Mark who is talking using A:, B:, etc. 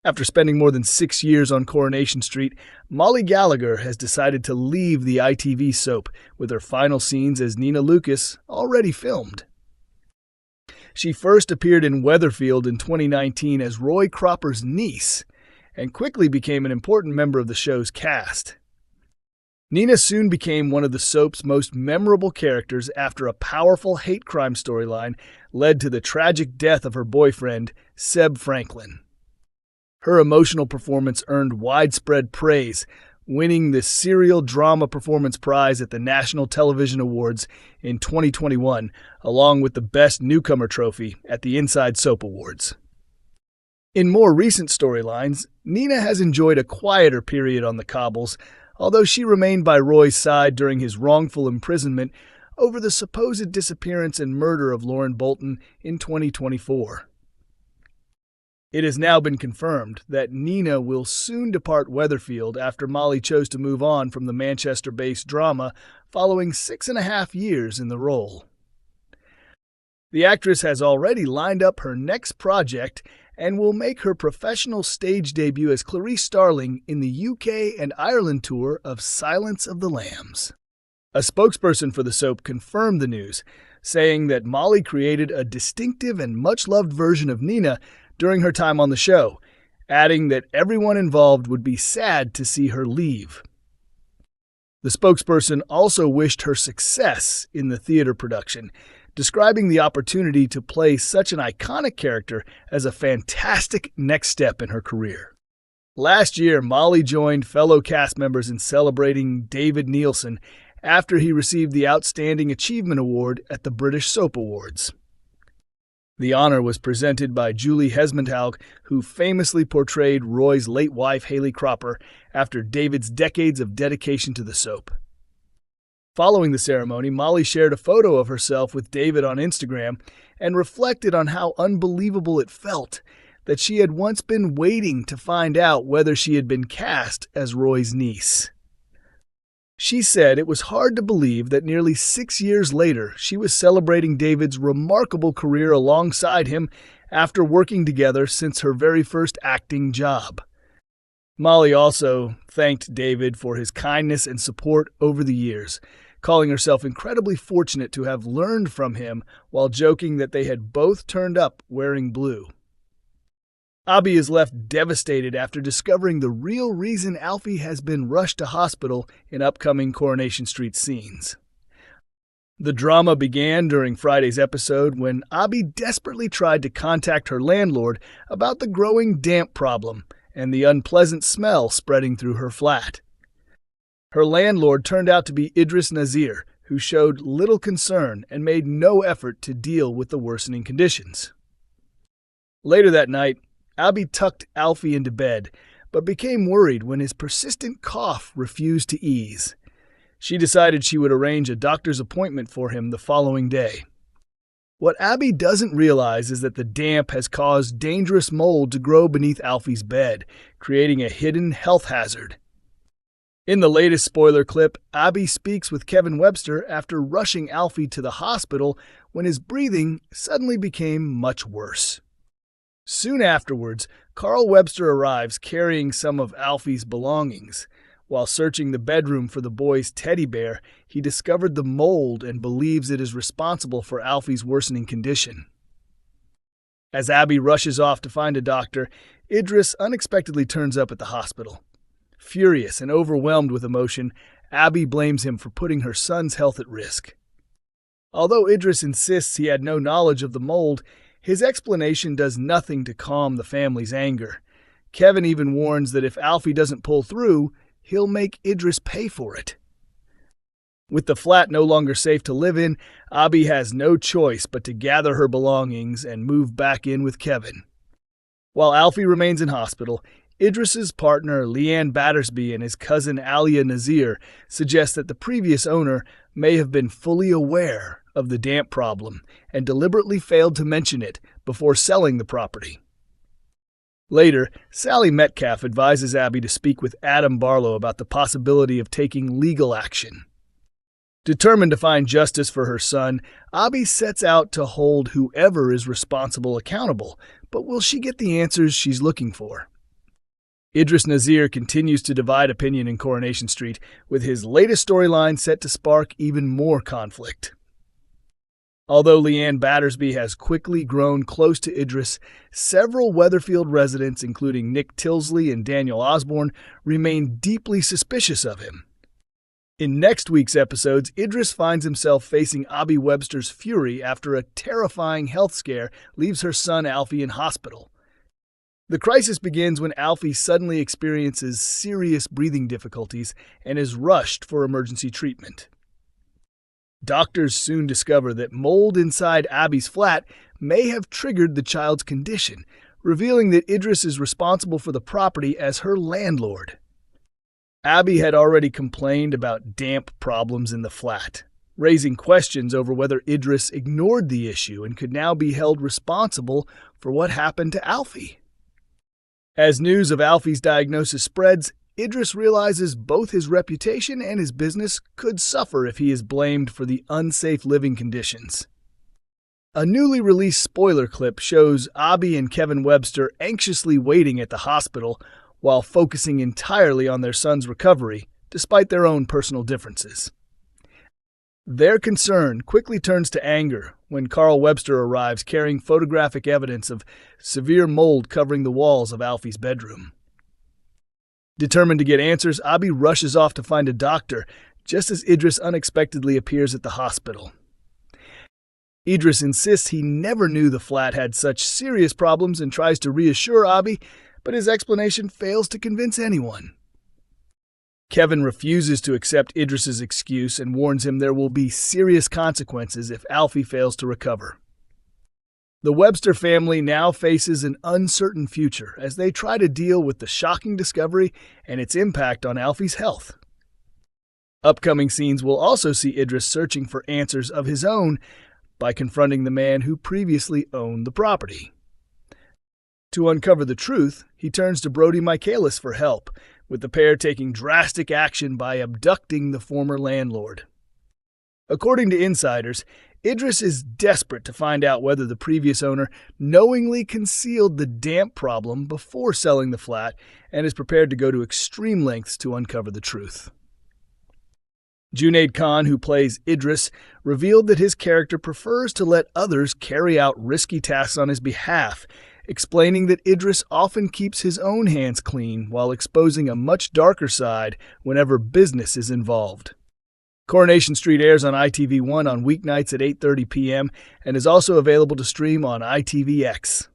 A: After spending more than 6 years on Coronation Street, Mollie Gallagher has decided to leave the ITV soap, with her final scenes as Nina Lucas already filmed. She first appeared in Weatherfield in 2019 as Roy Cropper's niece, and quickly became an important member of the show's cast. Nina soon became one of the soap's most memorable characters after a powerful hate crime storyline led to the tragic death of her boyfriend, Seb Franklin. Her emotional performance earned widespread praise, winning the Serial Drama Performance Prize at the National Television Awards in 2021, along with the Best Newcomer trophy at the Inside Soap Awards. In more recent storylines, Nina has enjoyed a quieter period on the cobbles, although she remained by Roy's side during his wrongful imprisonment over the supposed disappearance and murder of Lauren Bolton in 2024. It has now been confirmed that Nina will soon depart Weatherfield after Mollie chose to move on from the Manchester-based drama following 6.5 years in the role. The actress has already lined up her next project and will make her professional stage debut as Clarice Starling in the UK and Ireland tour of Silence of the Lambs. A spokesperson for the soap confirmed the news, saying that Mollie created a distinctive and much-loved version of Nina during her time on the show, adding that everyone involved would be sad to see her leave. The spokesperson also wished her success in the theater production, describing the opportunity to play such an iconic character as a fantastic next step in her career. Last year, Mollie joined fellow cast members in celebrating David Neilson after he received the Outstanding Achievement Award at the British Soap Awards. The honor was presented by Julie Hesmondhalgh, who famously portrayed Roy's late wife Haley Cropper after David's decades of dedication to the soap. Following the ceremony, Mollie shared a photo of herself with David on Instagram and reflected on how unbelievable it felt that she had once been waiting to find out whether she had been cast as Roy's niece. She said it was hard to believe that nearly 6 years later she was celebrating David's remarkable career alongside him after working together since her very first acting job. Mollie also thanked David for his kindness and support over the years, calling herself incredibly fortunate to have learned from him while joking that they had both turned up wearing blue. Abby is left devastated after discovering the real reason Alfie has been rushed to hospital in upcoming Coronation Street scenes. The drama began during Friday's episode when Abby desperately tried to contact her landlord about the growing damp problem and the unpleasant smell spreading through her flat. Her landlord turned out to be Idris Nazir, who showed little concern and made no effort to deal with the worsening conditions. Later that night, Abby tucked Alfie into bed, but became worried when his persistent cough refused to ease. She decided she would arrange a doctor's appointment for him the following day. What Abby doesn't realize is that the damp has caused dangerous mold to grow beneath Alfie's bed, creating a hidden health hazard. In the latest spoiler clip, Abby speaks with Kevin Webster after rushing Alfie to the hospital when his breathing suddenly became much worse. Soon afterwards, Carl Webster arrives carrying some of Alfie's belongings. While searching the bedroom for the boy's teddy bear, he discovered the mold and believes it is responsible for Alfie's worsening condition. As Abby rushes off to find a doctor, Idris unexpectedly turns up at the hospital. Furious and overwhelmed with emotion, Abby blames him for putting her son's health at risk. Although Idris insists he had no knowledge of the mold, his explanation does nothing to calm the family's anger. Kevin even warns that if Alfie doesn't pull through, he'll make Idris pay for it. With the flat no longer safe to live in, Abby has no choice but to gather her belongings and move back in with Kevin. While Alfie remains in hospital, Idris's partner Leanne Battersby and his cousin Alia Nazir suggest that the previous owner may have been fully aware of the damp problem and deliberately failed to mention it before selling the property. Later, Sally Metcalf advises Abby to speak with Adam Barlow about the possibility of taking legal action. Determined to find justice for her son, Abby sets out to hold whoever is responsible accountable, but will she get the answers she's looking for? Idris Nazir continues to divide opinion in Coronation Street, with his latest storyline set to spark even more conflict. Although Leanne Battersby has quickly grown close to Idris, several Weatherfield residents, including Nick Tilsley and Daniel Osborne, remain deeply suspicious of him. In next week's episodes, Idris finds himself facing Abby Webster's fury after a terrifying health scare leaves her son Alfie in hospital. The crisis begins when Alfie suddenly experiences serious breathing difficulties and is rushed for emergency treatment. Doctors soon discover that mold inside Abby's flat may have triggered the child's condition, revealing that Idris is responsible for the property as her landlord. Abby had already complained about damp problems in the flat, raising questions over whether Idris ignored the issue and could now be held responsible for what happened to Alfie. As news of Alfie's diagnosis spreads, Idris realizes both his reputation and his business could suffer if he is blamed for the unsafe living conditions. A newly released spoiler clip shows Abby and Kevin Webster anxiously waiting at the hospital while focusing entirely on their son's recovery, despite their own personal differences. Their concern quickly turns to anger when Carl Webster arrives carrying photographic evidence of severe mold covering the walls of Alfie's bedroom. Determined to get answers, Abby rushes off to find a doctor, just as Idris unexpectedly appears at the hospital. Idris insists he never knew the flat had such serious problems and tries to reassure Abby, but his explanation fails to convince anyone. Kevin refuses to accept Idris's excuse and warns him there will be serious consequences if Alfie fails to recover. The Webster family now faces an uncertain future as they try to deal with the shocking discovery and its impact on Alfie's health. Upcoming scenes will also see Idris searching for answers of his own by confronting the man who previously owned the property. To uncover the truth, he turns to Brody Michaelis for help, with the pair taking drastic action by abducting the former landlord. According to insiders, Idris is desperate to find out whether the previous owner knowingly concealed the damp problem before selling the flat and is prepared to go to extreme lengths to uncover the truth. Junaid Khan, who plays Idris, revealed that his character prefers to let others carry out risky tasks on his behalf, explaining that Idris often keeps his own hands clean while exposing a much darker side whenever business is involved. Coronation Street airs on ITV1 on weeknights at 8:30 p.m. and is also available to stream on ITVX.